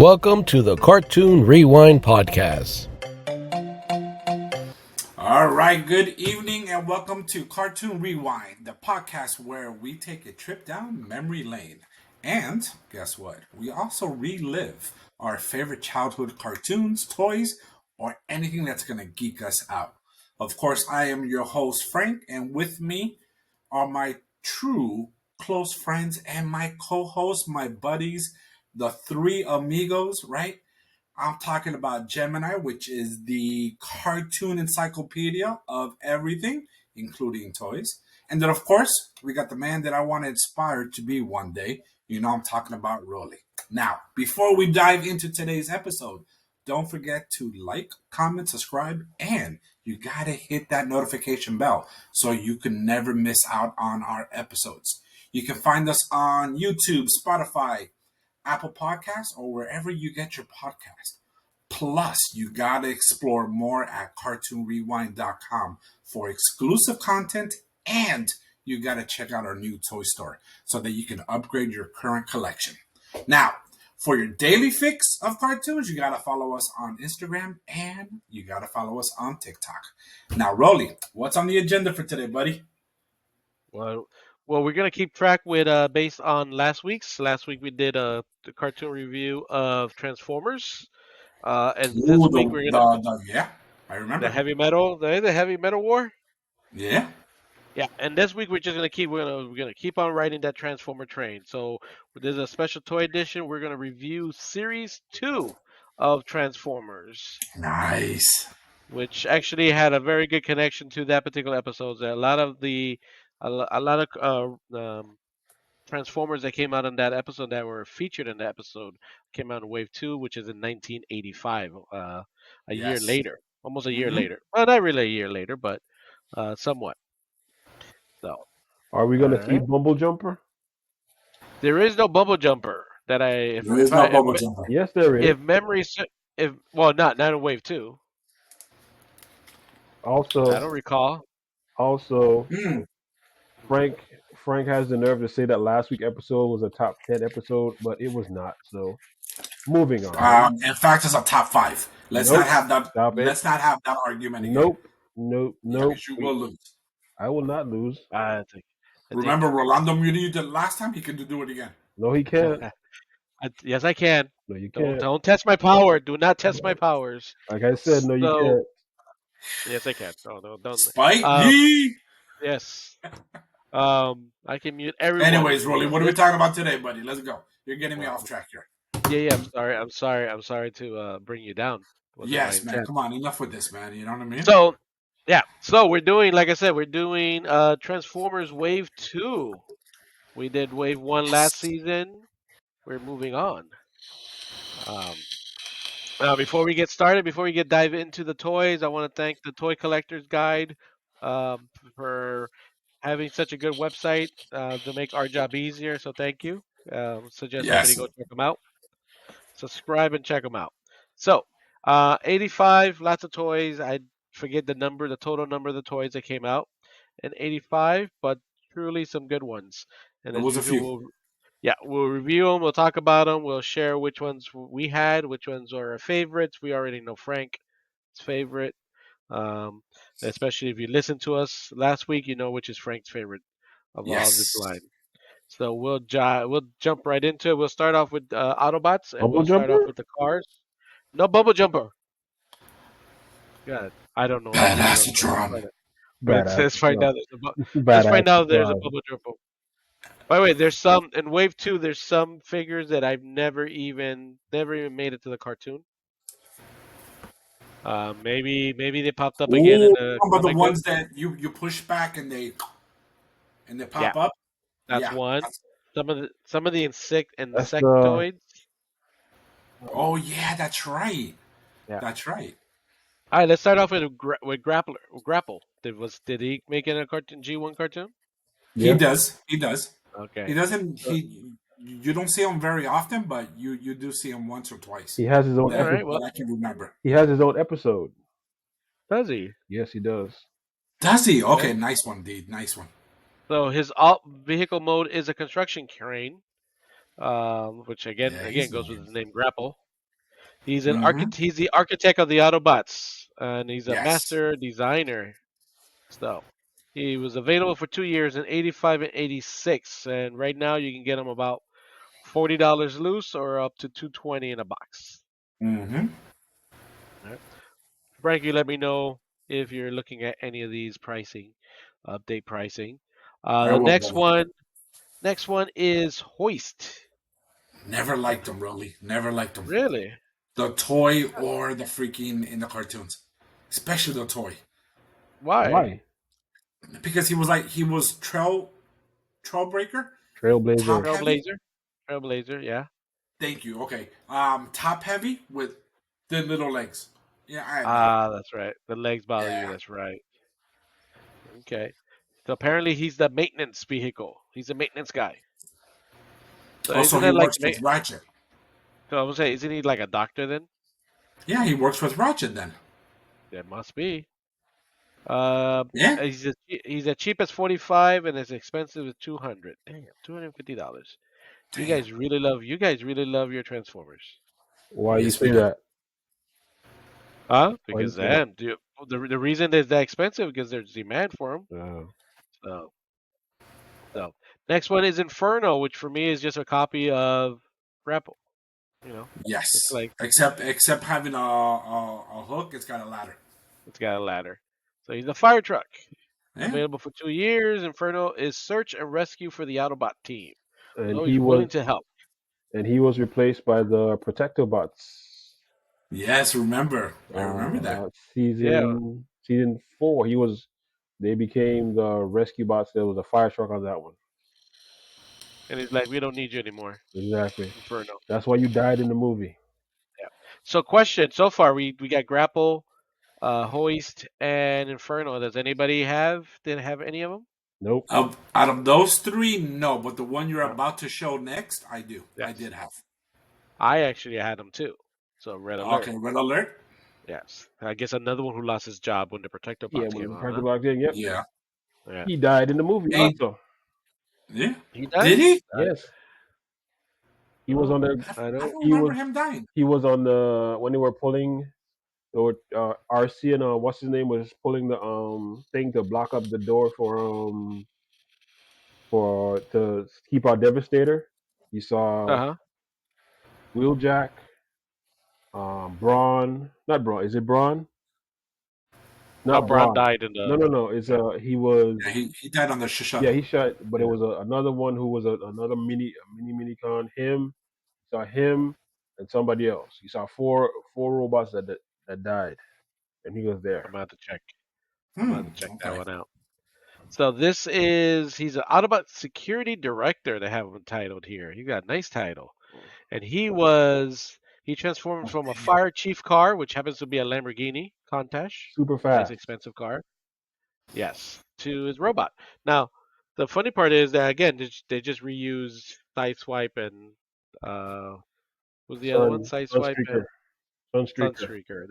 Welcome to the Cartoon Rewind Podcast. All right, good evening and welcome to Cartoon Rewind, the podcast where we take a trip down memory lane. And guess what? We also relive our favorite childhood cartoons, toys, or anything that's going to geek us out. Of course, I am your host, Frank, and with me are my true close friends and my co hosts, my buddies, the three amigos, right? I'm talking about Gemini, which is the cartoon encyclopedia of everything, including toys. And then, of course, we got the man that I want to inspire to be one day. You know, I'm talking about Rolly. Now, before we dive into today's episode, don't forget to like, comment, subscribe, and you got to hit that notification bell so you can never miss out on our episodes. You can find us on YouTube, Spotify, Apple Podcasts, or wherever you get your podcast. Plus, you got to explore more at cartoonrewind.com for exclusive content, and you got to check out our new toy store so that you can upgrade your current collection. Now, for your daily fix of cartoons, you got to follow us on Instagram and you got to follow us on TikTok. Now, Rolly, what's on the agenda for today, buddy? Well, we're gonna keep track with based on last week's. Last week we did the cartoon review of Transformers. And this Ooh, week we're gonna yeah, I remember. the heavy metal war. Yeah. Yeah, and this week we're gonna keep on riding that Transformer train. So there's a special toy edition. We're gonna review Series 2 of Transformers, Nice. which actually had a very good connection to that particular episode. A lot of Transformers that came out in that episode that were featured in the episode came out in Wave 2, which is in 1985, a year Yes. later, almost a year Mm-hmm. later. Well, not really a year later, but somewhat. So, Are we going to all see right. Bumble Jumper? There is no Bubble Jumper that There is no bubble jumper. Yes, there is. if memory, if well, not in Wave 2. I Also, don't recall. Mm. Frank has the nerve to say that last week's episode was a top 10 episode, but it was not. So, moving on. In fact, it's a top 5. Let's Nope. not have that. Stop it. Let's not have that argument again. Nope. Yeah, 'cause you will lose. I will not lose. I think. Remember, Rolando Murillo did last time. He can do it again. No, he can't. Yes, I can. No, you can't. Don't test my power. Do not test my powers. Like I said, no, you So- can't. Yes, I can. No, don't. Spike Um, Lee. Yes. I can mute everyone. Anyways, Rolly, what are we talking about today, buddy? Let's go. You're getting me off track here. Yeah. I'm sorry to bring you down. Wasn't Yes, my man. intent. Come on, enough with this, man. You know what I mean? So, yeah. So we're doing, like I said, Transformers Wave 2. We did Wave 1 last season. We're moving on. Now, before we dive into the toys, I want to thank the Toy Collector's Guide for having such a good website to make our job easier. So thank you. Suggest Yes. everybody go check them out. Subscribe and check them out. So, 85, lots of toys. I forget the total number of the toys that came out in 85, but truly some good ones. And There as was a usual, few. we'll review them. We'll talk about them. We'll share which ones we had, which ones are our favorites. We already know Frank's favorite. Especially if you listened to us last week, you know which is Frank's favorite of all of this Yes. line. So we'll jump right into it. We'll start off with Autobots, and Bubble we'll start off Jumper? with the cars. No Bubble Jumper. God, I don't know. I really Badass don't know. Tron. Let's find out. Let's Find out if there's a Bubble Jumper. By the way, there's some in Wave 2. There's some figures that I've never even made it to the cartoon. Maybe they popped up again in the. But the comic ones book. that you push back and they pop up. That's Yeah, one. Some of the That's insectoids. Oh yeah, that's right. Yeah. That's right. All right, let's start off with Grapple. Did he make it in a cartoon G1 cartoon? Yeah. He does. Okay. He doesn't. You don't see him very often, but you do see him once or twice. He has his own That, All right, episode. well- that I can remember. He has his own episode. Does he? Yes, he does. Does he? Okay, Yeah. nice one, dude. Nice one. So his alt vehicle mode is a construction crane, which again he's goes with nice. his name Grapple. He's Mm-hmm. He's the architect of the Autobots, and he's a Yes. master designer. So he was available for 2 years in '85 and '86, and right now you can get him about $40 loose or up to $220 in a box. Mm-hmm. All right. Frank, you let me know if you're looking at any of these pricing, update pricing. I The will go. next one is Hoist. Never liked them, really. Never liked them. Really? The toy or the freaking in the cartoons, especially the toy, Why? Why? because he was trailbreaker, top Trailblazer. heavy. Trailblazer? Trailblazer, yeah. Thank you. Okay. Top heavy with thin little legs. Yeah, I know. Ah, that's right. The legs bother you. Yeah. That's right. Okay. So apparently he's the maintenance vehicle. He's a maintenance guy. So Also, isn't he that like works with Ratchet. so I was saying, isn't he like a doctor then? Yeah, he works with Ratchet then. There must be. Uh, Yeah. he's as cheap as 45 and as expensive as 200. Damn, $250. Damn. You guys really love your Transformers. Why you Yes, we say do. that? Huh? Why you Because say that? the reason they're that expensive because there's demand for them. Uh, So, so next one is Inferno, which for me is just a copy of Grapple. You know, it's Yes. like Except having a hook, it's got a ladder. it's got a ladder. So he's a fire truck. Yeah. Available for 2 years. Inferno is search and rescue for the Autobot team. and So he he's was willing to help. and he was replaced by the Protectobots. Yes. Remember. I remember that. About Yeah, season 4. They became the rescue bots. There was a fire truck on that one. and he's like, we don't need you anymore, Exactly. Inferno. That's why you died in the movie. Yeah. So question, so far we got Grapple, Hoist, and Inferno. Does anybody didn't have any of them? Nope. Out of those three, no. But the one you're No. about to show next, I do. I Yes. did have. I actually had them too. So red alert. Okay. Red alert. Yes. I guess another one who lost his job when the Protector Yeah, bots when came the out, huh? Protectobots did, yep. Yeah. Yeah. He died in the movie Oh, Hey. also. Yeah. he died? Did he? Yes. He was on Oh, the I I don't. don't he remember was him dying. he was on the when they were pulling or RC and what's his name was pulling the thing to block up the door for to keep out Devastator. You Uh saw huh. Wheeljack, Braun, not Braun. Is it Braun? Oh, Not Braun Braun. died in No, the. no, no. It's Yeah. he was Yeah, he died on the yeah shuttle. he shot, but it Yeah. was another one who was another mini con. Him, you saw him, and somebody else. You saw four robots that died, and he was there. I'm about to check. I'm about Hmm. to check that Okay. one out. So he's an Autobot security director. They have him titled here. He got a nice title, and he transformed Oh, from a damn. fire chief car, which happens to be a Lamborghini Countach, Super nice fast. expensive car. Yes, to his robot. Now, the funny part is that again they just reused Sideswipe and uh, what was the other one? Sideswipe and Sunstreaker. Sunstreaker.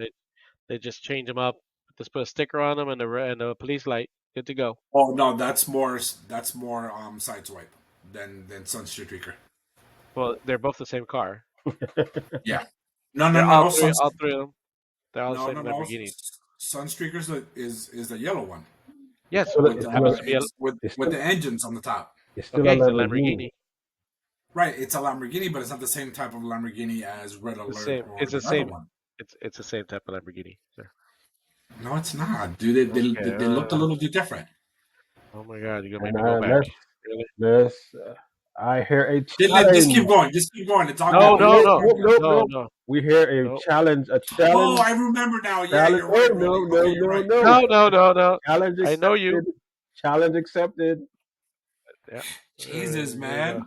They just change them up, just put a sticker on them and the police light, good to go. Oh no, that's more sideswipe than Sunstreaker. Well, they're both the same car. Yeah. No, no, They're no, no. all three of them. They're all the No, same no, no. Lamborghinis. Sunstreaker's is the yellow one Yes, with it the happens to be a it's with still the engines on the top. it's still a okay. It's a Lamborghini. Lamborghini. Right, it's a Lamborghini, but it's not the same type of Lamborghini as Red The Alert same. or It's the the other same. one. It's the same type of Lamborghini, sir. No, it's not, dude. Okay. They looked a little bit different. Oh my God, you're gonna make And me go back. Really? let's I hear a Just keep challenge. going. Just keep going. It's all No, good. Oh, It's, no, it's no, all nope, good. nope, no, nope. no, We hear a no, challenge, Oh, I remember now. Yeah, challenge. you're Oh right, no, Rolly. no, Okay, you're no, right. no. no, no, no, no. Challenge I know you. accepted. Challenge accepted. Yeah. Jesus, Here we go. man.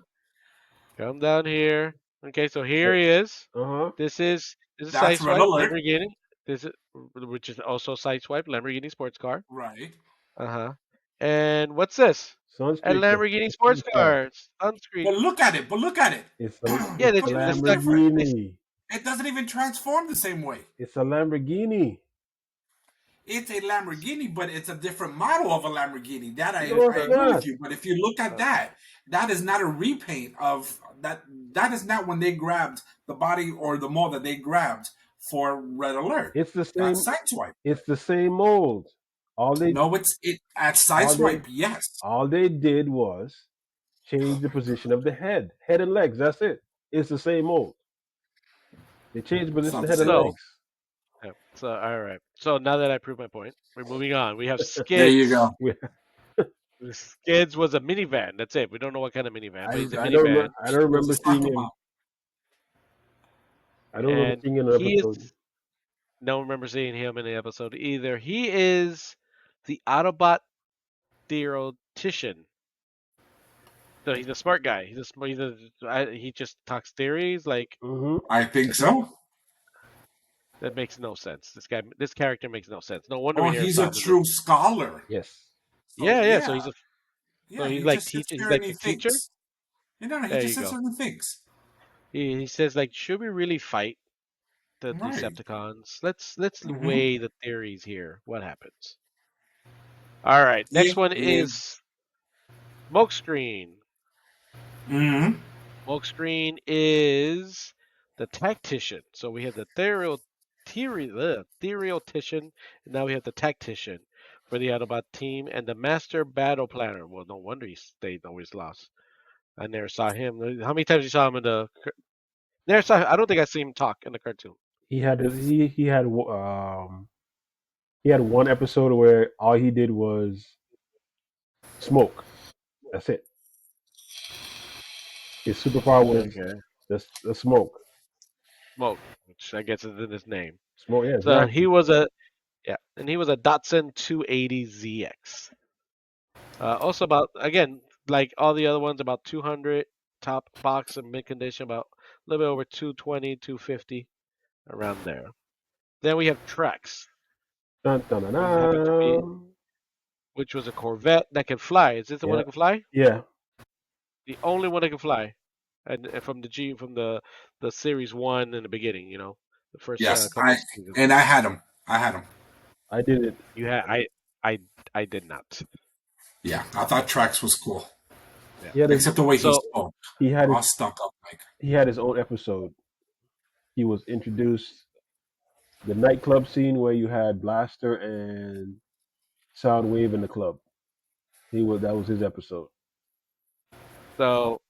Come down here. Okay, so here he is. Uh huh. This is That's Red Sideswipe Alert. Lamborghini. This is which is also Sideswipe Lamborghini sports car. Right. Uh-huh. And what's this? A Sunstreaker. Lamborghini sports Super fast. car. Sunscreen. But look at it. But look at it. Yeah, It's they a It the looks stuff. different. They, Lamborghini. It doesn't even transform the same way. It's a Lamborghini. It's a Lamborghini, but it's a different model of a Lamborghini. That No, I it's agree with not. you. But if you look at uh, that, that is not a repaint of that is not when they grabbed the body or the mold that they grabbed for Red Alert. It's the same. That's Sideswipe. It's the same mold. All they No, it's it at all they Sideswipe. Yes. all they did was change the position of the head and legs. That's it. It's the same mold. They changed the It's position not of the head and same. So, legs. yeah, so all right. So now that I proved my point, we're moving on. We have There you Skids. go. We- The Skids was a minivan. That's it. We don't know what kind of minivan, but he's a I don't minivan, remember. I don't It was a remember seeing stock him. amount. I don't remember and seeing him in an he episode. is. Don't remember seeing him in the episode either. He is the Autobot theoretician. So he's a smart guy. He's a smart. He just talks theories like Hmm. I think so. that makes no sense. This character makes no sense. No wonder Oh, we never he's saw a him in the. true scholar. Yes. So Yeah, yeah. So yeah, he's a. So yeah. he's He like just sits teacher. He's there and like he the teacher. thinks. No, he There just you sits go. there and thinks. He says like, should we really fight the Right. Decepticons? Let's Mm-hmm. weigh the theories here. What happens? All right. Yeah. Next one Yeah. is Smokescreen. Mm-hmm. Smokescreen is the tactician. So we have the theoretician, and now we have the tactician for the Autobot team, and the master battle planner. Well, no wonder he stayed always lost. I never saw him. How many times you saw him in the? Never saw. I don't think I seen him talk in the cartoon. He had one episode where all he did was smoke. That's it. His superpower was Okay. the smoke. Smoke, which I guess is in his name. Smoke. Yeah, So exactly. and he was a Datsun 280ZX. Also about again like all the other ones about 200 top box and mid condition about a little bit over 220, 250 around there. Then we have Trex, Dun, dun, dun, who happened to be dun. which was a Corvette that can fly. Is this the one Yeah. that can fly? Yeah. The only one that can fly. And from the series 1 in the beginning, the first Yes. couple seasons. I had him. I had him. I did it. You had I I did not. Yeah. I thought Trax was cool, Yeah. He had his except the way he So spoke. he had All his stuck up like. he had his own episode. He was introduced the nightclub scene where you had Blaster and Soundwave in the club. That was his episode. so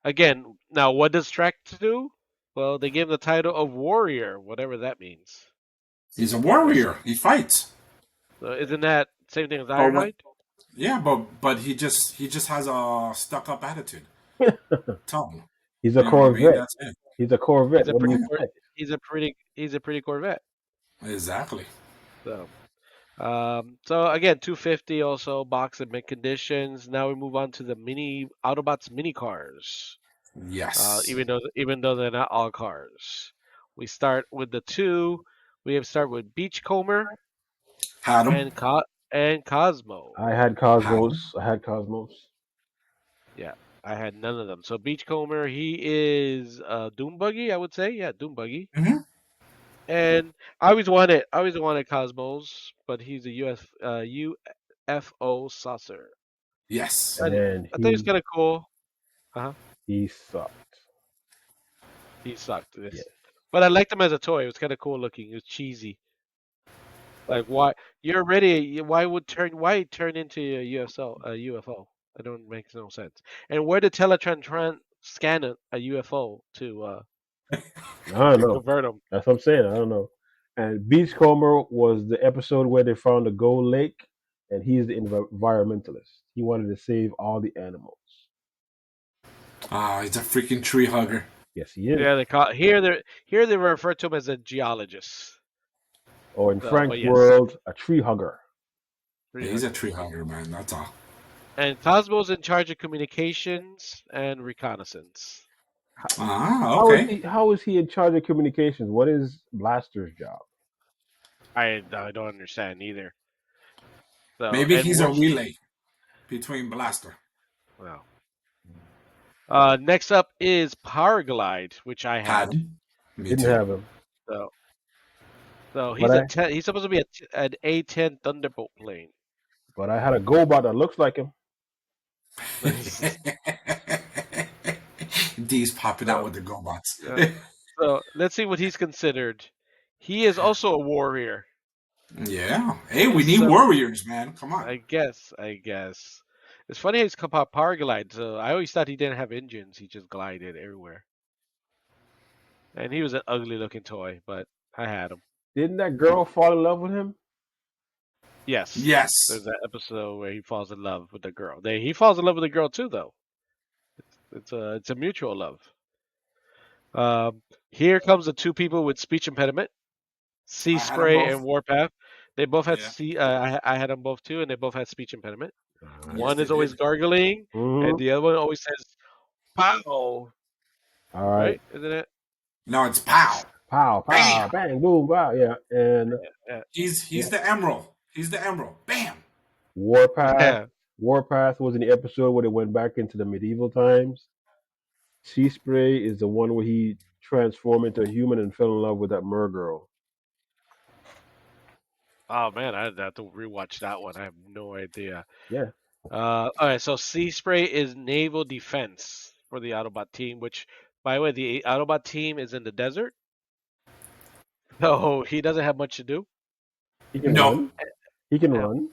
again, now what does Trex do? Well, they gave him the title of warrior, whatever that means. He's a warrior. He fights. So isn't that same thing as But what? Ironhide? Yeah, but he just has a stuck up attitude. Tell him. He's a You know what I mean? Corvette. That's it. He's a Corvette. He's a What do you pretty expect? he's a pretty Corvette. Exactly. So so again, 250 also box and mint conditions. Now we move on to the Autobots mini cars. Yes. Even though they're not all cars. We start with the two. Start with Beachcomber Had him. and Cosmo. I had Cosmos. I had Cosmos. Yeah, I had none of them. So Beachcomber, he is Doom Buggy, I would say. Yeah, Doom Buggy. Hmm. And I always wanted Cosmos, but he's a UFO saucer. Yes. And And I thought he was kind of cool. Uh-huh. he sucked. He sucked this, Yes. but I liked him as a toy. It was kind of cool looking. It was cheesy. Like why you're ready? Why turn into a UFO? It don't make no sense. And where did Teletran scan a UFO to I don't know. convert them? That's what I'm saying. I don't know. And Beachcomber was the episode where they found the Gold Lake, and he's the environmentalist. He wanted to save all the animals. He's a freaking tree hugger. Yes, he is. Yeah, they call here they refer to him as a geologist. Or in So, Frank's but yes, world, a tree hugger. Yeah, he's a tree hugger, man. That's all. And Cosmo's in charge of communications and reconnaissance. Okay. How is he in charge of communications? What is Blaster's job? I don't understand either. So Maybe and he's a works relay between Blaster. well. Next up is Power Glide, which I had. Me Didn't too. have him. So But he's supposed to be an A-10 Thunderbolt plane. But I had a GoBot that looks like him. D's popping out So, with the GoBots. uh, so let's see what he's considered. He is also a warrior. Yeah. Hey, we For need some, warriors, man. Come on. I guess. It's funny he's power glide. So I always thought he didn't have engines. He just glided everywhere. And he was an ugly looking toy, but I had him. Didn't that girl fall in love with him? Yes. Yes. There's that episode where he falls in love with the girl. He falls in love with the girl too, though. It's a mutual love. Here comes the two people with speech impediment, Sea I had them Spray both. and Warpath. They both had Yeah. I had them both too, and they both had speech impediment. All right. Yes, One they is always did. gargling, and Mm-hmm. the other one always says "pow," All right. right? Isn't it? No, it's pow. Pow, pow, Bam. bang, boom, pow. Yeah. And Yeah, He's the emerald. He's the emerald. Bam. Warpath. yeah. Warpath was in the episode where they went back into the medieval times. Sea Spray is the one where he transformed into a human and fell in love with that mer girl. Oh man, I'd have to rewatch that one. I have no idea. Yeah. All right, so Sea Spray is naval defense for the Autobot team, which, by the way, the Autobot team is in the desert, so he doesn't have much to do. He can No. run. He can Yeah, run.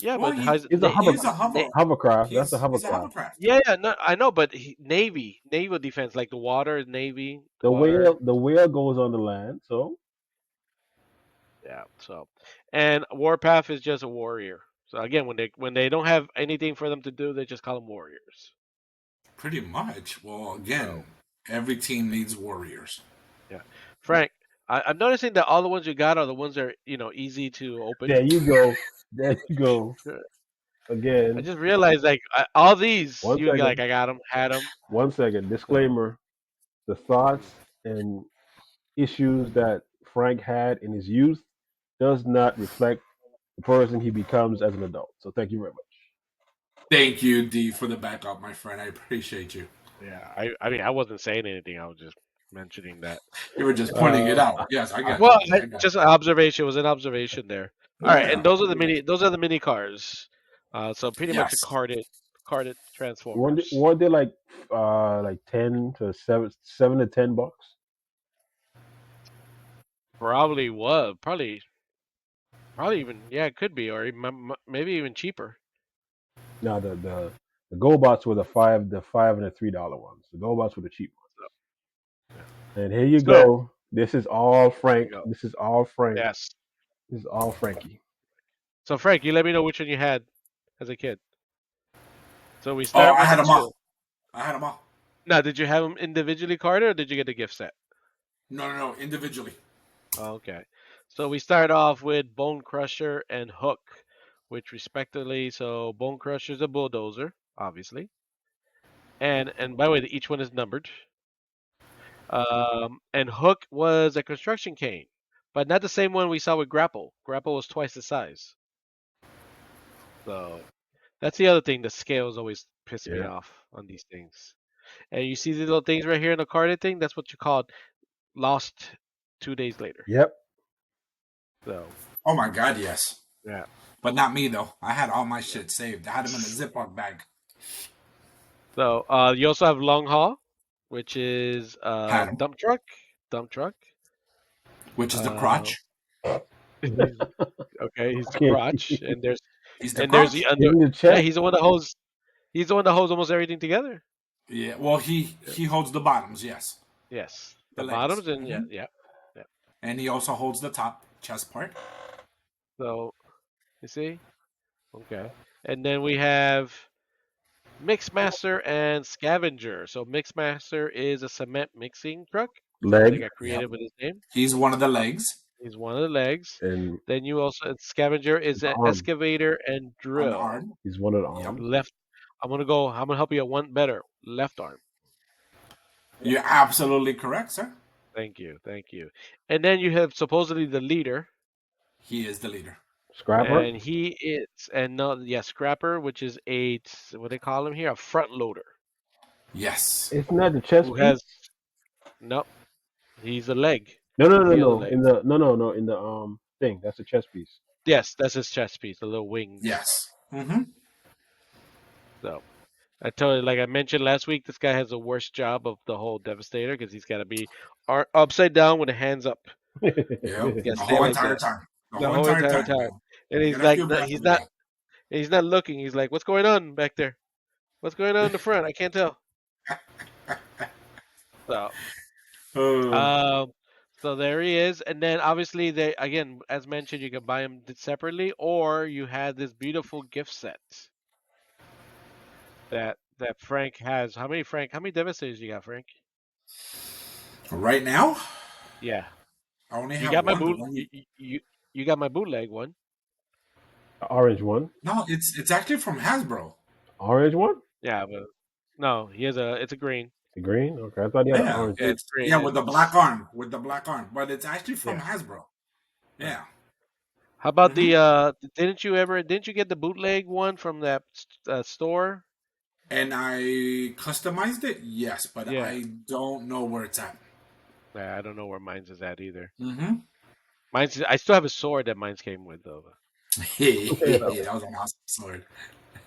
yeah, Well, but how's He's a he's a hovercraft. That's a he's a hovercraft. hovercraft. Yeah, yeah, no, I know, but naval defense, like the water, navy, the water. The whale goes on the land. So Yeah, so and Warpath is just a warrior. So again, when they don't have anything for them to do, they just call them warriors. Pretty much. Well, So again, every team needs warriors. yeah, Frank, I'm noticing that all the ones you got are the ones that are easy to open. there you go. There you go. I Again. just realized like all these One you like second. I got them, had them. 1 second. So Disclaimer: the thoughts and issues that Frank had in his youth does not reflect the person he becomes as an adult. So thank you very much. Thank you, D, for the backup, my friend. I appreciate you. yeah, I mean I wasn't saying anything. I was just mentioning that. You were just pointing it Uh, out. Yes, I got well, you. I got just an observation was an observation there. you. All right, and Yeah. those are the mini cars. So pretty much a Yes. carded Transformers. Weren't they like 7 to 10 bucks? Probably even yeah, it could be or maybe even cheaper. No, the GoBots were the five and the $3 ones. The GoBots were the cheap So, yeah. ones. And here you So go. This is all there you Frank. go. This is all Frank. Yes. This is all Frankie. So Frank, you let me know which one you had as a kid. So we Oh, start I with the had them all. two. I had them all. Now, did you have them individually carded or did you get a gift set? No. Individually. Okay. So we start off with Bone Crusher and Hook, which respectively, so Bone Crusher is a bulldozer, obviously. And by the way, each one is numbered. And Hook was a construction cane, but not the same one we saw with Grapple. Grapple was twice the size. So that's the other thing. The scales always piss me Yeah. off on these things. And you see these little things right here in the carded thing? That's what you called lost 2 days later. Yep. So Oh my God, yes. yeah. But not me though. I had all my shit saved. I had them in a Ziploc bag. So you also have Long Haul, which is Had them, dump truck. Dump truck. which is the Uh, crotch. okay, he's the Okay. crotch, He's the and there's crotch. the under. In the Yeah, chest. he's the one that holds. He's the one that holds almost everything together. Yeah. Well, he holds the bottoms. Yes, Yes, the the legs. bottoms and yeah. And he also holds the top chest part. So you see, okay, and then we have Mixmaster and Scavenger. So Mixmaster is a cement mixing truck that Leg got Yep. created with his name. He's one of the legs He's one of the legs. and Then you also Scavenger is the an arm. excavator and on the drill. arm. He's one of the Yep. arms. Left. I'm gonna help you at one better. Left arm. You're absolutely correct, sir. Thank you, thank you. And then you have supposedly the leader, He is the leader. Scrapper. and he is and no, yeah, Scrapper, which is what they call him here, a front loader, Yes. Isn't that the chest who piece? has no, he's a leg. No, no, He's no, the other no. leg. In the no in the thing. That's the chest piece. Yes, that's his chest piece, the little wings. Yes. Mm-hmm. So, I told you, like I mentioned last week, this guy has the worst job of the whole Devastator because he's got to be upside down with the hands up. Yep, He's got to the stay whole like entire that time. The the whole whole entire entire time, time. man. And You he's gotta like, feel bad for he's the not, guy. he's not looking. He's like, what's going on back there? What's going on in the front? I can't tell. So, Uh, um, so there he is. And then obviously they again, as mentioned, you can buy them separately, or you had this beautiful gift set that Frank has. How many Frank? How many Devastators you got, Frank? right now, Yeah, I only you have got my one. The boot. one You got my bootleg one. Orange one. no, it's actually from Hasbro. Orange one. Yeah, but no, he has a. It's a green. The green. Okay, I thought you had an Yeah, orange one. It's it's green. yeah with the black arm, but it's actually from Yeah. Hasbro. Right. Yeah. How about hmm the? Didn't you get the bootleg one from that store? And I customized it, yes, but Yeah. I don't know where it's at. Yeah, I don't know where mine's is at either. Mm-hmm. I still have a sword that mine's came with though. So, That was an awesome sword.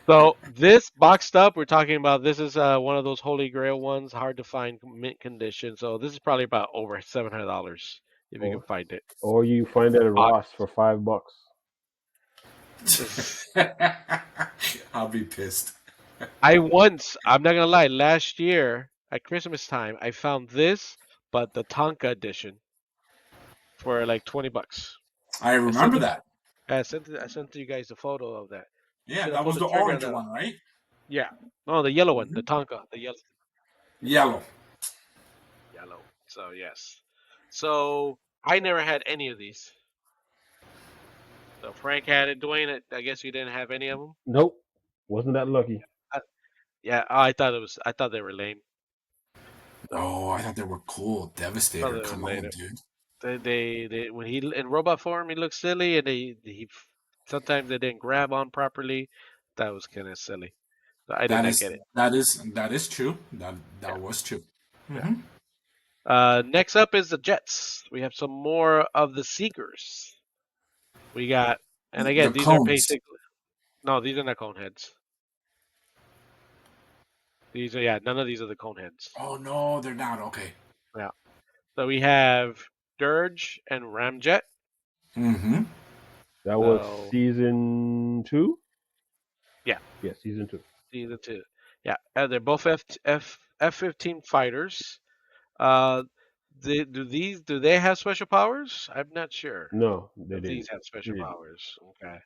so this boxed up, we're talking about. This is one of those Holy Grail ones, hard to find mint condition. So this is probably about over $700 if you can Or find it. or you find it at Box. Ross for $5. I'll be pissed. I'm not gonna lie, last year at Christmas time, I found this, but the Tonka edition for like $20. I I sent remember it. that. I sent you guys a photo of that. You Yeah, should have that pulled was the the trigger on orange that one. one, right? Yeah. No, the yellow one, hmm the Tonka, the yellow. Yellow. Yellow. So yes. So I never had any of these. So Frank had it. Dwayne, I guess you didn't have any of them. Nope, wasn't that lucky. Yeah, I thought it was. I thought they were lame. So Oh, I thought they were cool. I thought Devastator, they were come lame. on, dude. They when he in robot form he looked silly, and he sometimes they didn't grab on properly. That was kind of silly. So I did That not is get it. that is true. Yeah, That was true. yeah. hmm Next up is the Jets. We have some more of the Seekers. We got, and The again, these are cones. basic. No, these are not cone heads. These are none of these are the cone heads. Oh no, they're not. Okay. Yeah. So we have Dirge and Ramjet. hmm That was So season 2. yeah, Yeah, season 2. season two. Yeah, they're both F-15 fighters. Uh, do they have special powers? I'm not sure No, they if these didn't. have They special didn't. powers. Okay.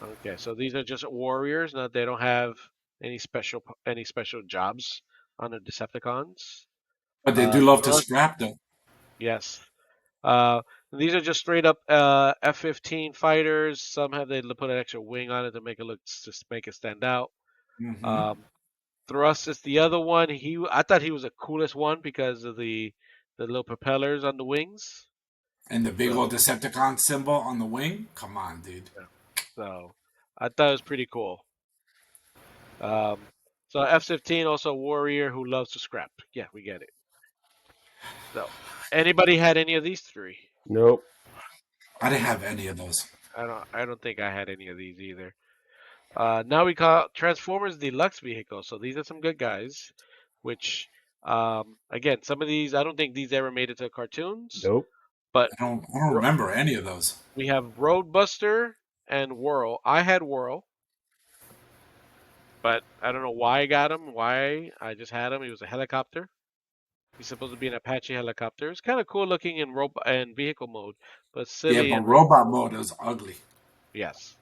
Okay, so these are just warriors. No, they don't have any special jobs on the Decepticons. But they do love to Thrust, scrap though. yes. Uh, these are just straight up F-15 fighters. Some have they put an extra wing on it to make it look just make it stand out. hmm Um, Thrust is the other one. I thought he was the coolest one because of the little propellers on the wings. And the big old So Decepticon symbol on the wing. Come on, dude. yeah, so I thought it was pretty cool. Um, so F-15 also a warrior who loves to scrap. Yeah, we get it. So anybody had any of these three? Nope. I didn't have any of those. I don't think I had any of these either. Now we call Transformers Deluxe vehicle. So these are some good guys. Which again, some of these I don't think these ever made it to cartoons, Nope. but I don't remember any of those. we have Roadbuster and Whirl. I had Whirl, but I don't know why I got him. Why I just had him. He was a helicopter. He's supposed to be an Apache helicopter. It's kind of cool looking in robot and vehicle mode, but Yeah, silly but in robot mode is ugly. yes.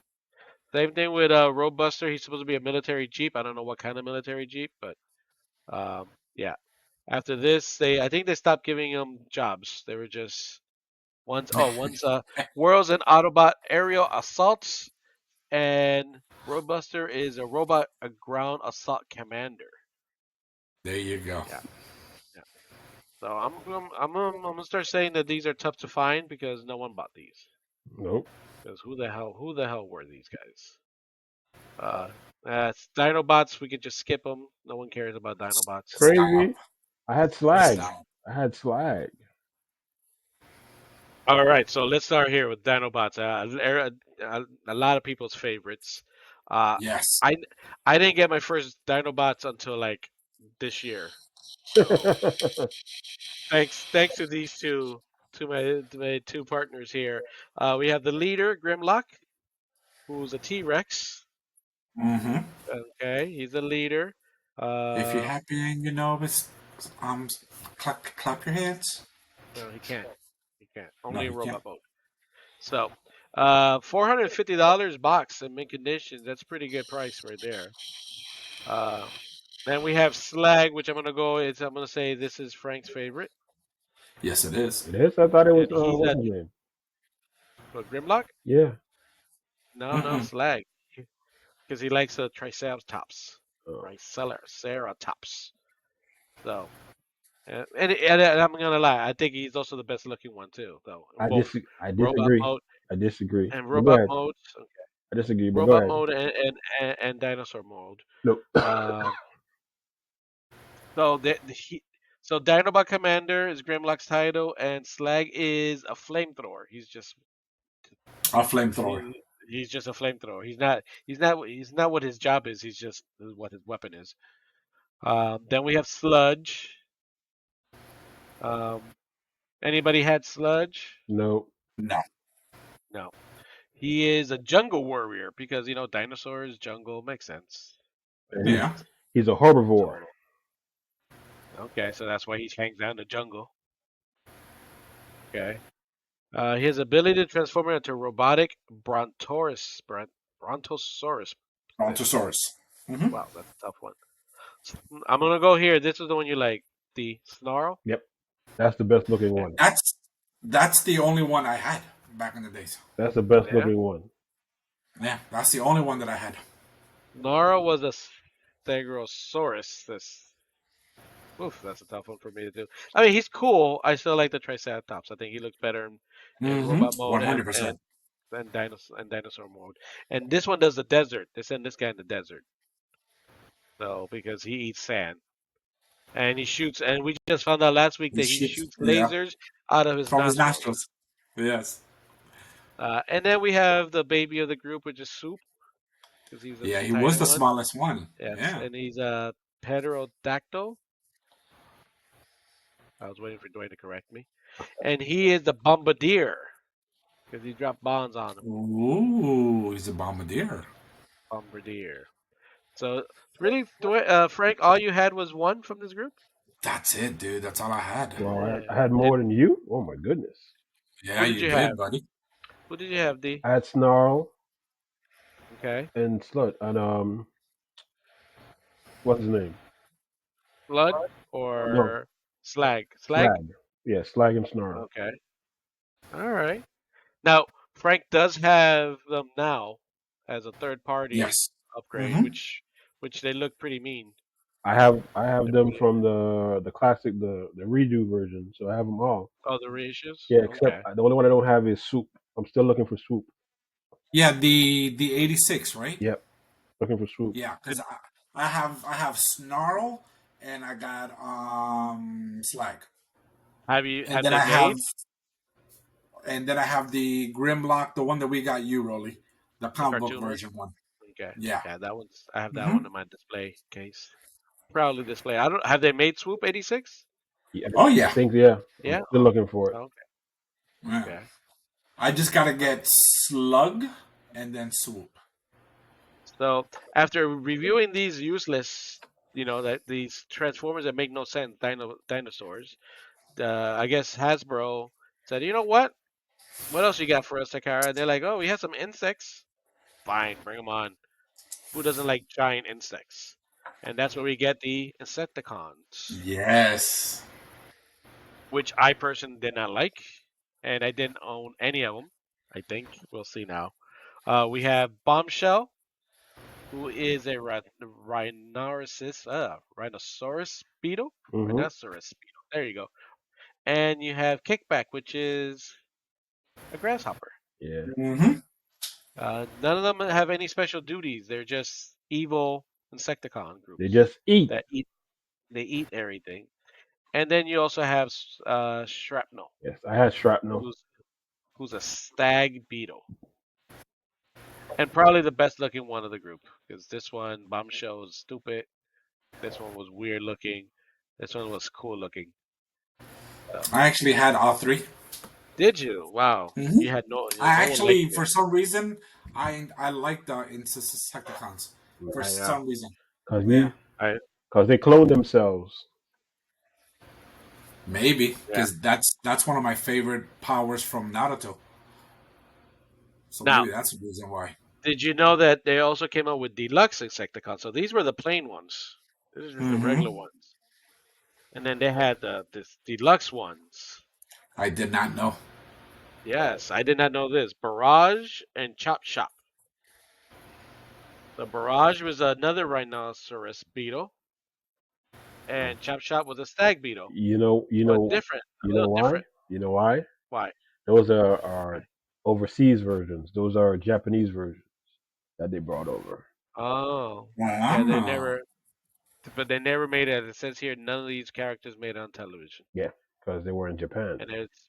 Same thing with Roadbuster. He's supposed to be a military jeep. I don't know what kind of military jeep, but yeah. After this, I think they stopped giving him jobs. They were just one's Worlds and Autobot aerial assaults, and Roadbuster is a robot a ground assault commander. There you go. Yeah, yeah. So I'm gonna start saying that these are tough to find because no one bought these. Nope. Because who the hell were these guys? Dinobots. We could just skip them. No one cares about Dinobots. Stop. Crazy. I had Slag. Stop. I had Slag. All right, so let's start here with Dinobots. A lot of people's favorites. Uh, Yes. I I didn't get my first Dinobots until like this year. So thanks to these two to my two partners here. We have the leader Grimlock, who's a T-Rex. Mm-hmm. Okay, he's a leader. If you're Uh, happy and you know it, um, clap your hands. no, he can't. He can't. No, Only in he can't. robot mode. So, $450 box in mint condition. That's pretty good price right there. Uh, then we have Slag, which I'm gonna say this is Frank's favorite, Yes, it is. It is. I thought it was and he's what's a his name? Grimlock. Yeah. No, Mm-mm. Slag, because he likes the Triceratops, Oh. Triceratops. So, and I'm gonna lie, I think he's also the best looking one too, though. Both I robot disagree. mode I disagree. and But go robot ahead. mode, I disagree. But go robot ahead. mode and dinosaur mode. No. Um, so so Dinobot Commander is Grimlock's title, and Slag is a flamethrower. A flamethrower. He's just a flamethrower. He's not what his job is. He's just what his weapon is. Then we have Sludge. Um, anybody had Sludge? No. No. No. He is a jungle warrior because dinosaurs, jungle makes sense. And Makes Yeah. sense. he's a herbivore. So okay, so that's why he hangs out in the jungle. Okay. His ability to transform into a robotic Brontosaurus thing. Brontosaurus. Mm-hmm. Wow, that's a tough one. I'm gonna go here. This is the one you like, the Snarl. Yep. That's the best looking Okay. one. That's the only one I had back in the days. That's the best Yeah. looking one. Yeah, that's the only one that I had. Snarl was a Stegosaurus. Oof, that's a tough one for me to do. I mean, he's cool. I still like the Triceratops. I think he looks better in robot Mm-hmm. mode One and hundred percent. dinosaur mode. And this one does the desert. They send this guy in the desert. So because he eats sand and he shoots, and we just found out last week He that he shoots. shoots Yeah, lasers out of his from his nostrils. nostrils. Yes. And then we have the baby of the group, which is Soup, because he's a Yeah, he tiny was the one. smallest one. Yes, Yeah. and he's a pterodactyl. I was waiting for Dwayne to correct me. And he is the bombardier because he dropped bombs on him. Ooh, he's a bombardier. Bombardier. So really, Frank, all you had was one from this group. That's it, dude. That's all I had. Well, Yeah. I had more And than you. Oh my goodness. Yeah, who did you you have? did, buddy. Who did you have, D? I had Snarl Okay. and Slut and what's his name? Blood No, or Slag? Slag? Slag. Yeah, Slag and Snarl. Okay. All right. Now, Frank does have them now as a third party Yes. upgrade, Mm-hmm. which they look pretty mean. I have They're them pretty, from the classic the redo version, so I have them all. oh, the reissues? Yeah, except Okay. the only one I don't have is Swoop. I'm still looking for Swoop. Yeah, the 86, right? Yep, looking for Swoop. Yeah, because I have Snarl and I got Slag. And Have then they I have made the Grimlock, the one that we got you, Rolly. The the comic book cartoon one? version one. Okay. Yeah. Yeah, I have that Mm-hmm. one in my display case. Proudly display. I don't have they made Swoop 86? Yeah, Oh I yeah. think yeah. I'm Yeah. still looking for it. Okay. Yeah. Okay. I just gotta get Slug and then Swoop. So after reviewing these useless, that these transformers that make no sense, dinosaurs, I guess Hasbro said, you know what? What else you got for us, Takara? And they're like, oh, we have some insects. Fine, bring them on. Who doesn't like giant insects? And that's where we get the Insecticons, Yes. which I personally did not like, and I didn't own any of them. I think we'll see now. We have Bombshell, who is a rhinoceros beetle. Hmm. Rhinoceros beetle. There you go. And you have Kickback, which is a grasshopper. Yeah, Mm-hmm. None of them have any special duties. They're just evil Insecticon they groups just eat. that eat. They eat everything. And then you also have Shrapnel, Yes, I had Shrapnel. who's a stag beetle. And probably the best looking one of the group because this one, Bombshell, was stupid. This one was weird looking. This one was cool looking. So, I actually had all three. did you? Wow. Hmm You had no I like actually, for some reason, I like the Insecticons for yeah. some reason. Cause Yeah, you, I cause they clone themselves. maybe yeah. because that's one of my favorite powers from Naruto. So Now, maybe that's the reason why. did you know that they also came out with deluxe Insecticons? So these were the plain ones. This is just the regular Hmm ones. And then they had this deluxe ones. I did not know. Yes, I did not know this. Barrage and Chop Shop. The Barrage was another rhinoceros beetle, and Chop Shop was a stag beetle, You know, you but know, different, you a know little why? different. You know why? Why? Those are Why? overseas versions. Those are Japanese versions that they brought over. Oh, yeah, Wow. but they never made it. It says here none of these characters made it on television. Yeah, because they were in Japan. And it's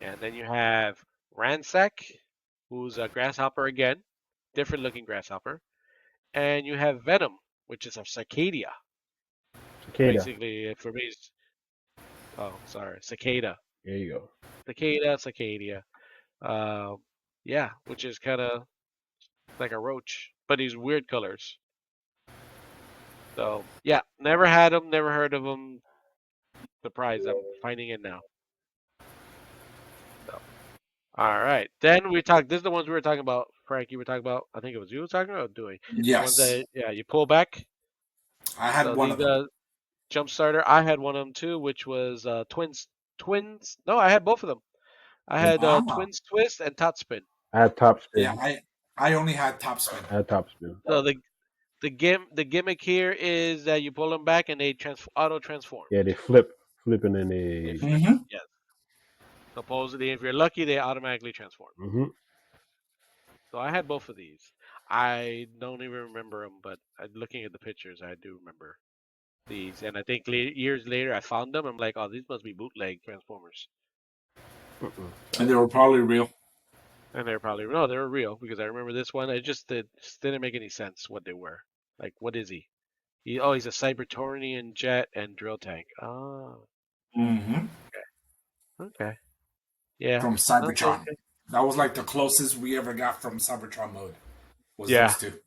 yeah. Then you have Ransack, who's a grasshopper again, different looking grasshopper, and you have Venom, which is a cicada. Cicada. Basically, for me, sorry, cicada, There you go. cicada. Um, yeah, which is kind of like a roach, but he's weird colors. So yeah, never had him, never heard of him. Surprised, I'm finding it now. So all right, then we talk. This is the ones we were talking about, Frank. You were talking about. I think it was you were talking about. Or Dewey. The ones Yes, that yeah, you pull back. I had So one these of them. jump starter. I had one of them too, which was twins. Twins. No, I had both of them. I had Wow. twins twist and tot spin. I had top Yeah, spin. I only had top spin. I had top spin. So the gimmick here is that you pull them back and they auto transformed. Yeah, they flip, and then They they. flip. Hmm Yes. Supposedly, if you're lucky, they automatically transform. Hmm So I had both of these. I don't even remember them, but looking at the pictures, I do remember these. And I think years later, I found them. I'm like, oh, these must be bootleg Transformers. And So, they were probably real. and they're probably no, they were real because I remember this one. It just didn't make any sense what they were. Like, what is he? He's a Cybertronian jet and drill tank. Oh, Hmm okay. Yeah. From Okay. Cybertron. Okay. That was like the closest we ever got from Cybertron mode. Was Yeah. those two?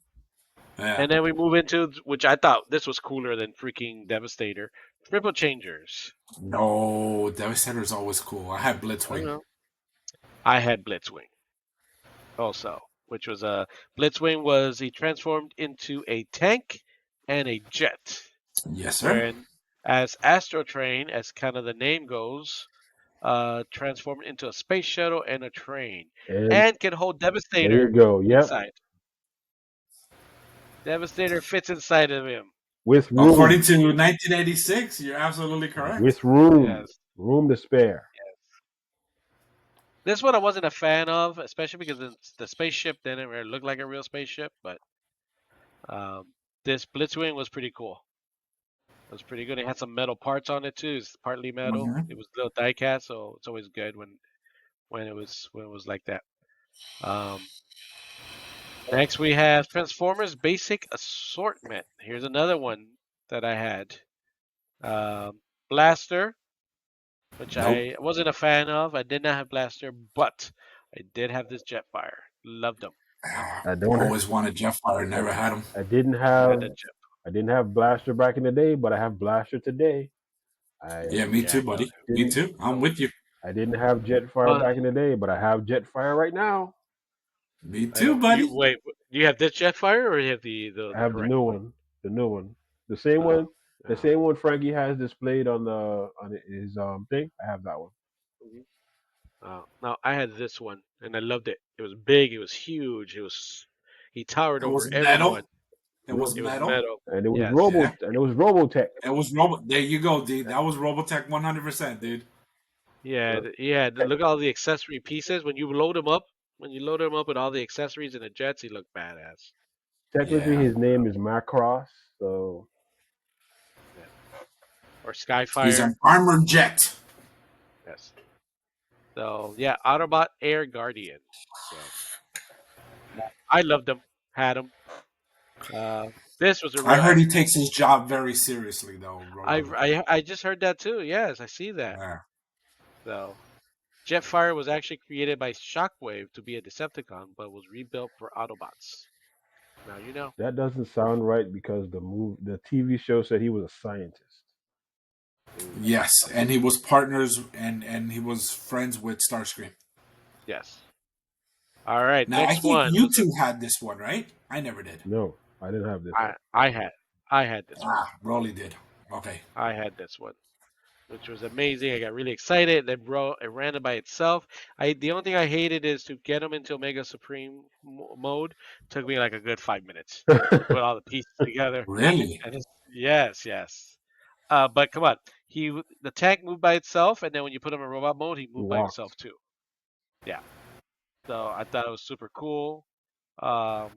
Yeah. And then we move into which I thought this was cooler than freaking Devastator. Triple Changers. No, Devastator's always cool. I had I don't Blitzwing. know. I had Blitzwing also, which was a Blitzwing was he transformed into a tank and a jet. Yes, sir. Wherein as Astro Train, as kind of the name goes, transformed into a space shuttle and a train. And And can hold there you Devastator go. Yep, inside. Devastator fits inside of him. with According room, to 1986, you're absolutely correct. with room, Yes. room to spare. This one I wasn't a fan of, especially because the spaceship didn't really look like a real spaceship. But this Blitzwing was pretty cool. It was pretty good. It had some metal parts on it too. It's partly metal. Hmm It was a little die cast, so it's always good when it was like that. Um, Next we have Transformers Basic Assortment. Here's another one that I had. Blaster, which Nope. I wasn't a fan of. I did not have Blaster, but I did have this Jetfire. Loved him. I don't. Always wanted Jetfire, never had him. I didn't I have. had that Jet. I didn't have Blaster back in the day, but I have Blaster today. I Yeah, me Yeah, too, buddy. Me didn't. too. I'm with you. I didn't have Jetfire well, back in the day, but I have Jetfire right now. Me I too, don't. You buddy. wait. Do you have this Jetfire or you have I the have the correct new one? one. The new one. The same Uh, one. The uh, same one Frankie has displayed on his thing. I have that one. mhm. No, I had this one and I loved it. It was big. It was huge. He towered It over was everyone. metal. It was Yep. It was metal. metal. And it was Yes. Yeah. Robotech. It was Robo. There you go, dude. That was Robotech 100%, dude. Yeah, So yeah. Look at all the accessory pieces. When you load him up with all the accessories and the jets, he looked badass. technically, Yeah. his name is Macross. So Yeah. Or He's Skyfire. an armored jet. Yes. So yeah, Autobot Air Guardian. So I loved him. Had him. Uh, this was a I real heard he action. takes his job very seriously, though, I, Rolando. I just heard that too. Yes, I see that. Yeah. So Jetfire was actually created by Shockwave to be a Decepticon, but was rebuilt for Autobots. Now you know. That doesn't sound right because the TV show said he was a scientist. Yes, and Okay. he was partners and he was friends with Starscream. Yes. All right. Now, I Next think one you was two had this one, right? I never did. No, I didn't have this one. I had this one. Ah, Rolly did. Okay. I had this one, which was amazing. I got really excited. Then bro, it ran it by itself. The only thing I hated is to get them into Omega Supreme mode. Took me like a good 5 minutes to put all the pieces together. Really? And yes, yes. But come on, the tank moved by itself, and then when you put him in robot mode, he He moved by walked. himself too. Yeah. So I thought it was super cool. Um,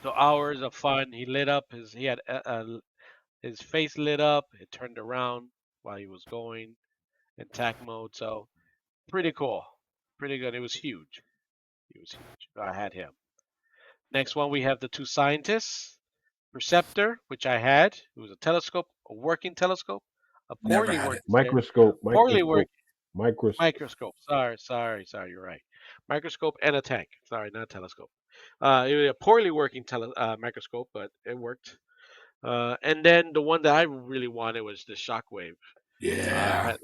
so hours of fun. He lit up. He had his face lit up. It turned around while he was going in tack mode. So pretty cool. Pretty good. It was huge. He was huge. I had him. Next one, we have the two scientists. Perceptor, which I had. It was a telescope, a working telescope, a Never poorly had it. working, Microscope, poorly work microscope, microscope. microscope. Sorry. You're right. Microscope and a tank. Sorry, not telescope. It was a poorly working microscope, but it worked. And then the one that I really wanted was the shockwave. Yeah. Had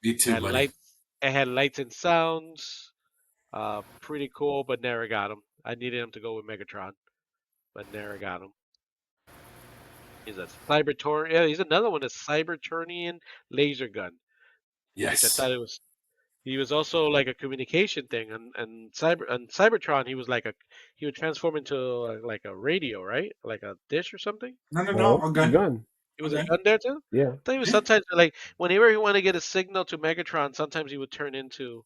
Me too, had buddy. lights. It had lights and sounds. Pretty cool, but never got him. I needed him to go with Megatron, but never got him. He's a Cybertor. Yeah, he's another one. A Cybertronian laser gun, which I Yes. thought it was. He was also like a communication thing, and Cybertron. He would transform into like a radio, right? Like a dish or something. No, no, no. No, A a gun. gun. He A was a gun. gun there too. Yeah. I thought he was Yeah. sometimes like whenever he wanted to get a signal to Megatron, sometimes he would turn into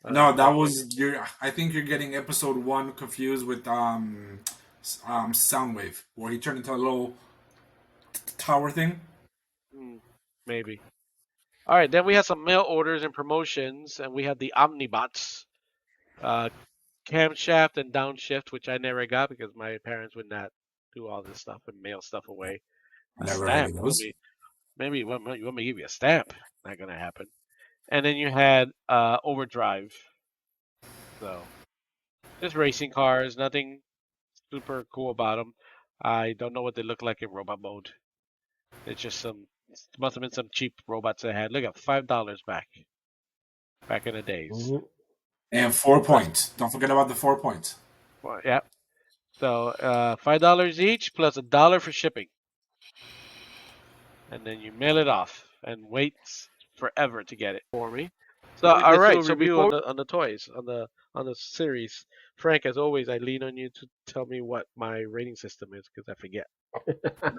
No, that like was your. I think you're getting episode one confused with Soundwave, where he turned into a little tower thing. maybe. All right, then we have some mail orders and promotions, and we have the Omnibots, uh, camshaft and downshift, which I never got because my parents would not do all this stuff and mail stuff away. A Never heard stamp. of You want those. me? Maybe you want me to give you a stamp? Not gonna happen. And then you had Overdrive. So just racing cars. Nothing super cool about them. I don't know what they look like in robot mode. It's just must have been some cheap robots they had. Look at $5 back in the days. Hmm. And 4 Plus, points. Don't forget about the 4 points. well, yeah. So $5 each plus $1 for shipping, and then you mail it off and wait forever to get it for me. So Let me all get you a right. So review before on on the toys on the series, Frank, as always, I lean on you to tell me what my rating system is because I forget.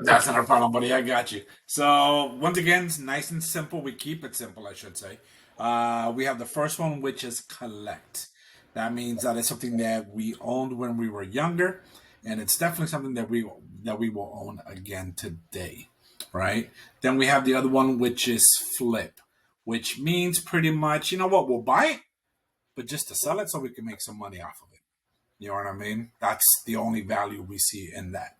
That's not a problem, buddy. I got you. So once again, it's nice and simple. We keep it simple, I should say. We have the first one, which is collect. That means that it's something that we owned when we were younger, and it's definitely something that we will own again today, right? Then we have the other one, which is flip, which means pretty much, you know what, we'll buy it, but just to sell it so we can make some money off of it. You know what I mean? That's the only value we see in that.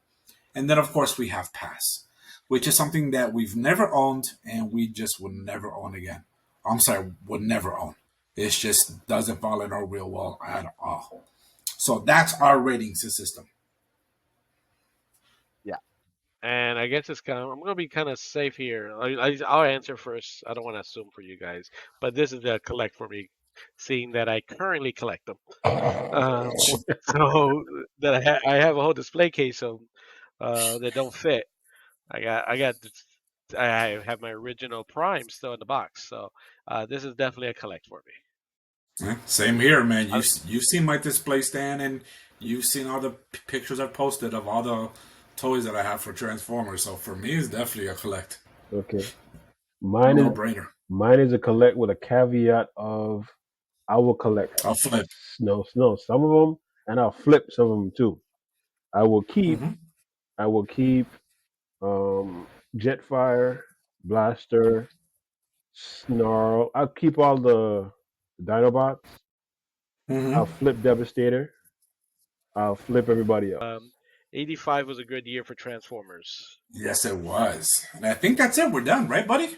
And then, of course, we have Pass, which is something that we've never owned and we just would never own again. I'm sorry, would never own. It just doesn't fall in our real well at all. So that's our rating system. Yeah. And I guess I'm gonna be kind of safe here. I'll answer first. I don't want to assume for you guys, but this is the collect for me, seeing that I currently collect them. Um, so that I have a whole display case of that don't fit. I have my original Prime still in the box. So this is definitely a collect for me. Yeah, same here, man. Uh, You've seen my display stand and you've seen all the pictures I've posted of all the toys that I have for Transformers. So for me, it's definitely a collect. Okay. Mine No is brainer. mine is a collect with a caveat of I will collect. I'll flip. No, some of them, and I'll flip some of them too. I will keep. Hmm. I will keep Jetfire, Blaster, Snarl. I'll keep all the Dinobots. Hmm. I'll flip Devastator. I'll flip everybody else. 85 was a good year for Transformers. Yes, it was. And I think that's it. We're done, right, buddy?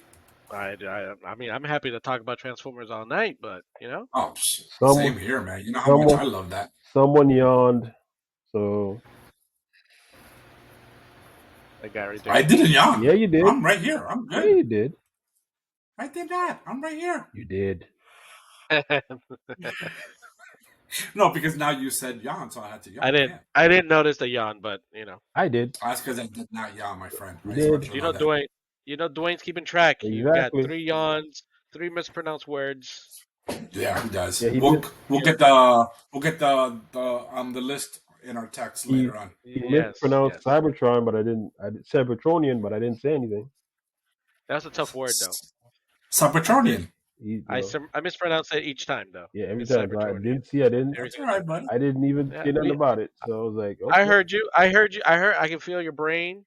I mean, I'm happy to talk about Transformers all night, but Oh, Someone, same here, man. You know how much someone, I love that. someone yawned. So that guy right I there. didn't yawn. yeah, you did. I'm right here. I'm Yeah, good. you did. I did that. I'm right here. You did. No, because now you said yawn, so I had to yawn again. I didn't notice the yawn, but I did. That's because I did not yawn, my friend. You I just want did. you to know that. Dwayne's keeping track. You've got Exactly. 3 yawns, 3 mispronounced words. Yeah, he does. Yeah, he We'll did. get the the list in our text He later on. he Yes, mispronounced yes. Cybertron, but I didn't. I did Cybertronian, but I didn't say anything. That's a tough word, though. Cybertronian. I mispronounce it each time, though. Every It's time. So I Cybertronian. didn't see. I didn't. Every That's all single right, time. buddy. I didn't even Yeah, say nothing about it. So I was like, I okay. heard you. I can feel your brain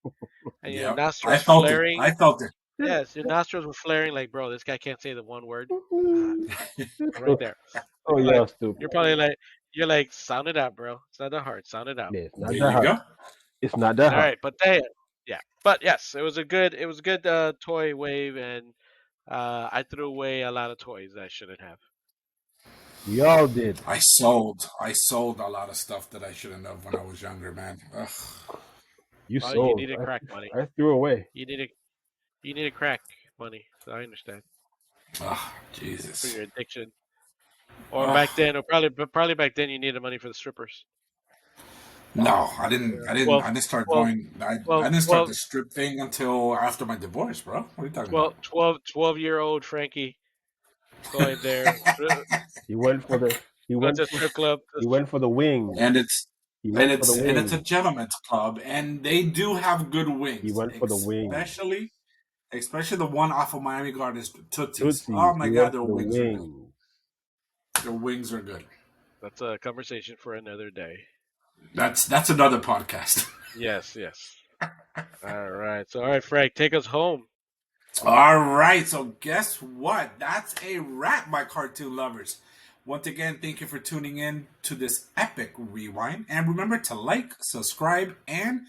and your Yep. I nostrils felt it. flaring. I felt it. Yes, your nostrils were flaring like, bro, this guy can't say the one word. Right there. Oh, You're like, y'all stupid. you're like, sound it out, bro. It's not that hard. Sound it out. Yeah, it's not There that you hard. go. It's not that All hard. right, but yes, it was a good toy wave, and I threw away a lot of toys that I shouldn't have. We all did. I sold a lot of stuff that I shouldn't have when I was younger, man. Ugh. You Well, you sold. needed crack money. I threw away. You needed crack money. So I understand Ugh, for Jesus. your addiction. Or back then, or probably back then, you needed money for the strippers. No, I didn't. Well, I didn't start well, going. I well, didn't start well, the strip thing until after my divorce, bro. What are you talking about? 12-year-old Frankie going there, He went for the. He going went to a for. strip club. He went for the wings. And it's He went for the a wings. gentleman's club, and they do have good wings. He went for the wings. Especially the one off of Miami Gardens, Tootsie's. Tootsies. Oh my He God, went their for the wings are good. wings. Their wings are good. That's a conversation for another day. That's another podcast. Yes. All right. So, all right, Frank, take us home. All right, so guess what? That's a wrap, my cartoon lovers. Once again, thank you for tuning in to this epic rewind. And remember to like, subscribe, and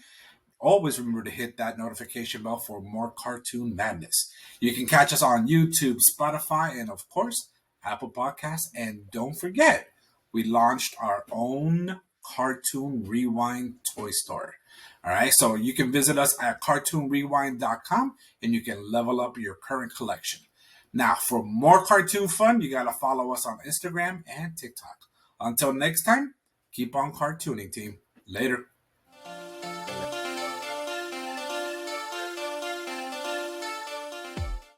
always remember to hit that notification bell for more cartoon madness. You can catch us on YouTube, Spotify, and of course, Apple Podcasts. And don't forget, we launched our own Cartoon Rewind toy store. All right, so you can visit us at cartoonrewind.com and you can level up your current collection. Now, for more cartoon fun, you got to follow us on Instagram and TikTok. Until next time, keep on cartooning, team. Later.